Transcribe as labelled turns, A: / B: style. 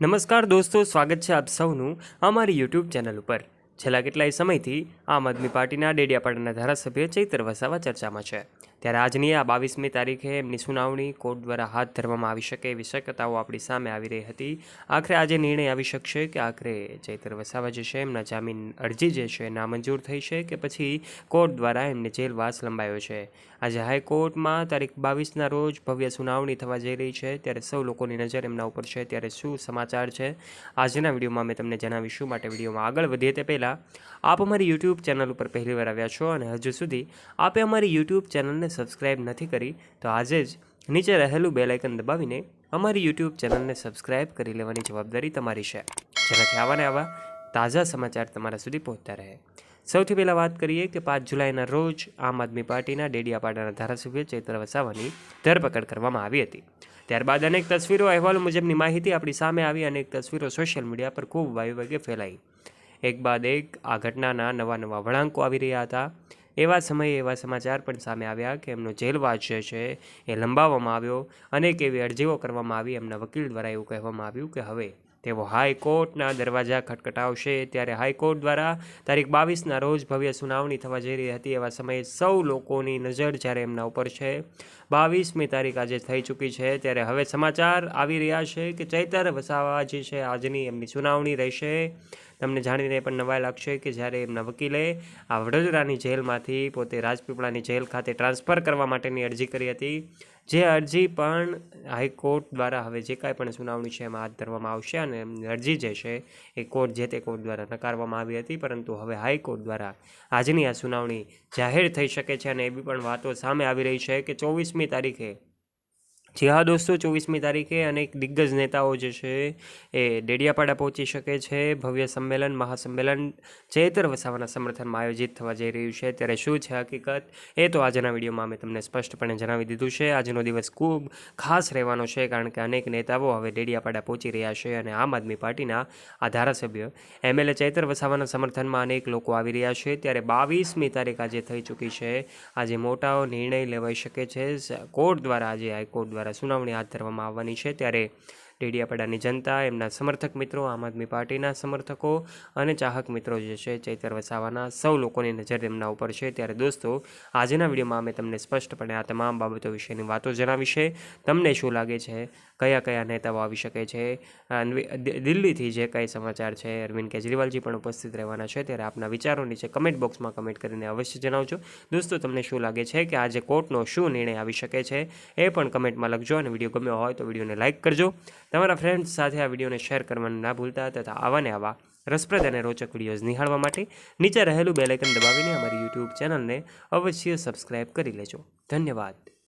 A: નમસ્કાર દોસ્તો, સ્વાગત છે આપ સૌનું અમારી યુટ્યુબ ચેનલ ઉપર। છેલ્લા કેટલાય સમયથી આમ આદમી પાર્ટીના ડેડિયાપાડાના ધારાસભ્ય ચૈતર વસાવા ચર્ચામાં છે। ત્યારે આજની આ 22મી તારીખે એમની સુનાવણી કોર્ટ દ્વારા હાથ ધરવામાં આવી શકે એવી શક્યતાઓ આપણી સામે આવી રહી હતી। આખરે આજે નિર્ણય આવી શકશે કે આખરે ચૈતર વસાવા જે છે એમના જામીન અરજી જે છે નામંજૂર થઈ છે કે પછી કોર્ટ દ્વારા એમને જેલવાસ લંબાયો છે। આજે હાઈકોર્ટમાં તારીખ 22ના રોજ ભવ્ય સુનાવણી થવા જઈ રહી છે, ત્યારે સૌ લોકોની નજર એમના ઉપર છે। ત્યારે શું સમાચાર છે આજના વિડીયોમાં અમે તમને જણાવીશું। માટે વિડીયોમાં આગળ વધીએ તે પહેલાં આપ અમારી યુટ્યુબ ચેનલ ઉપર પહેલીવાર આવ્યા છો અને હજુ સુધી આપે અમારી યુટ્યુબ ચેનલને સબસ્ક્રાઈબ નથી કરી તો આજે જ નીચે રહેલું બેલ આઇકન દબાવીને અમારી યુટ્યુબ ચેનલને સબસ્ક્રાઈબ કરી લેવાની જવાબદારી તમારી છે, જેનાથી આવા તાજા સમાચાર તમારા સુધી પહોંચતા રહે। સૌથી પહેલાં વાત કરીએ કે 5 જુલાઈના રોજ આમ આદમી પાર્ટીના ડેડિયાપાડાના ધારાસભ્ય ચૈતર વસાવાની ધરપકડ કરવામાં આવી હતી। ત્યારબાદ અનેક તસવીરો અહેવાલો મુજબની માહિતી આપણી સામે આવી। અનેક તસવીરો સોશિયલ મીડિયા પર ખૂબ વાયુવેગે ફેલાઈ। એક બાદ એક આ ઘટનાના નવા વળાંકો આવી રહ્યા હતા। એવા સમયે એવા સમાચાર પણ સામે આવ્યા કે એમનો જેલવાસ જે છે એ લંબાવવામાં આવ્યો। અનેક એવી અરજીઓ કરવામાં આવી। એમના વકીલ દ્વારા એવું કહેવામાં આવ્યું કે હવે તેઓ હાઈકોર્ટના દરવાજા ખટખટાવશે। ત્યારે હાઈકોર્ટ દ્વારા તારીખ 22ના રોજ ભવ્ય સુનાવણી થવા જઈ રહી હતી। એવા સમયે સૌ લોકોની નજર જ્યારે એમના ઉપર છે। 22મી તારીખ આજે થઈ ચૂકી છે, ત્યારે હવે સમાચાર આવી રહ્યા છે કે ચૈતર વસાવા જે છે આજની એમની સુનાવણી રહેશે। તમને જાણીને પણ નવાઈ લાગશે કે જ્યારે એમના વકીલે આ વડોદરાની જેલમાંથી પોતે રાજપીપળાની જેલ ખાતે ટ્રાન્સફર કરવા માટેની અરજી કરી હતી, જે અરજી પણ હાઈકોર્ટ દ્વારા હવે જે કાંઈ પણ સુનાવણી છે એમાં હાથ ધરવામાં આવશે અને એમની અરજી જે છે એ જે તે કોર્ટ દ્વારા નકારવામાં આવી હતી। પરંતુ હવે હાઈકોર્ટ દ્વારા આજની આ સુનાવણી જાહેર થઈ શકે છે અને એવી પણ વાતો સામે આવી રહી છે કે 24મી તારીખે, જી હા દોસ્તો, 24મી તારીખે અનેક દિગ્ગજ નેતાઓ જે છે એ ડેડિયાપાડા પહોંચી શકે છે। ભવ્ય સંમેલન મહાસંમેલન ચૈતર વસાવાના સમર્થનમાં આયોજિત થવા જઈ રહ્યું છે। ત્યારે શું છે હકીકત એ તો આજના વિડીયોમાં અમે તમને સ્પષ્ટપણે જણાવી દીધું છે। આજનો દિવસ ખૂબ ખાસ રહેવાનો છે, કારણ કે અનેક નેતાઓ હવે ડેડિયાપાડા પહોંચી રહ્યા છે અને આમ આદમી પાર્ટીના આ ધારાસભ્ય એમએલએ ચૈતર વસાવાના સમર્થનમાં અનેક લોકો આવી રહ્યા છે। ત્યારે 22મી તારીખ આજે થઈ ચૂકી છે। આજે મોટા નિર્ણય લેવાઈ શકે છે। કોર્ટ દ્વારા આજે હાઈકોર્ટ દ્વારા સુનાવણી હાથ ધરવામાં આવવાની છે। ત્યારે ડેડિયાપાડાની જનતા, એમના સમર્થક મિત્રો, આમ આદમી પાર્ટીના સમર્થકો અને ચાહક મિત્રો જે છે ચૈતર વસાવાના, સૌ લોકોની નજર એમના ઉપર છે। ત્યારે દોસ્તો આજના વિડીયોમાં અમે તમને સ્પષ્ટપણે આ તમામ બાબતો વિશેની વાતો જણાવી છે। તમને શું લાગે છે કયા કયા નેતાઓ આવી શકે છે? દિલ્હીથી જે કાંઈ સમાચાર છે, અરવિંદ કેજરીવાલજી પણ ઉપસ્થિત રહેવાના છે। ત્યારે આપના વિચારો નીચે કમેન્ટ બોક્સમાં કમેન્ટ કરીને અવશ્ય જણાવજો। દોસ્તો તમને શું લાગે છે કે આજે કોર્ટનો શું નિર્ણય આવી શકે છે એ પણ કમેન્ટમાં લખજો અને વિડીયો ગમ્યો હોય તો વિડીયોને લાઇક કરજો। તમારા ફ્રેન્ડ્સ સાથે આ વિડીયોને શેર કરવાનું ના ભૂલતા, તથા આવા રસપ્રદ અને રોચક વિડીયોઝ નિહાળવા માટે નીચે રહેલું બેલ આઇકન દબાવીને અમારી યુટ્યુબ ચેનલને અવશ્ય સબસ્ક્રાઈબ કરી લેજો। ધન્યવાદ।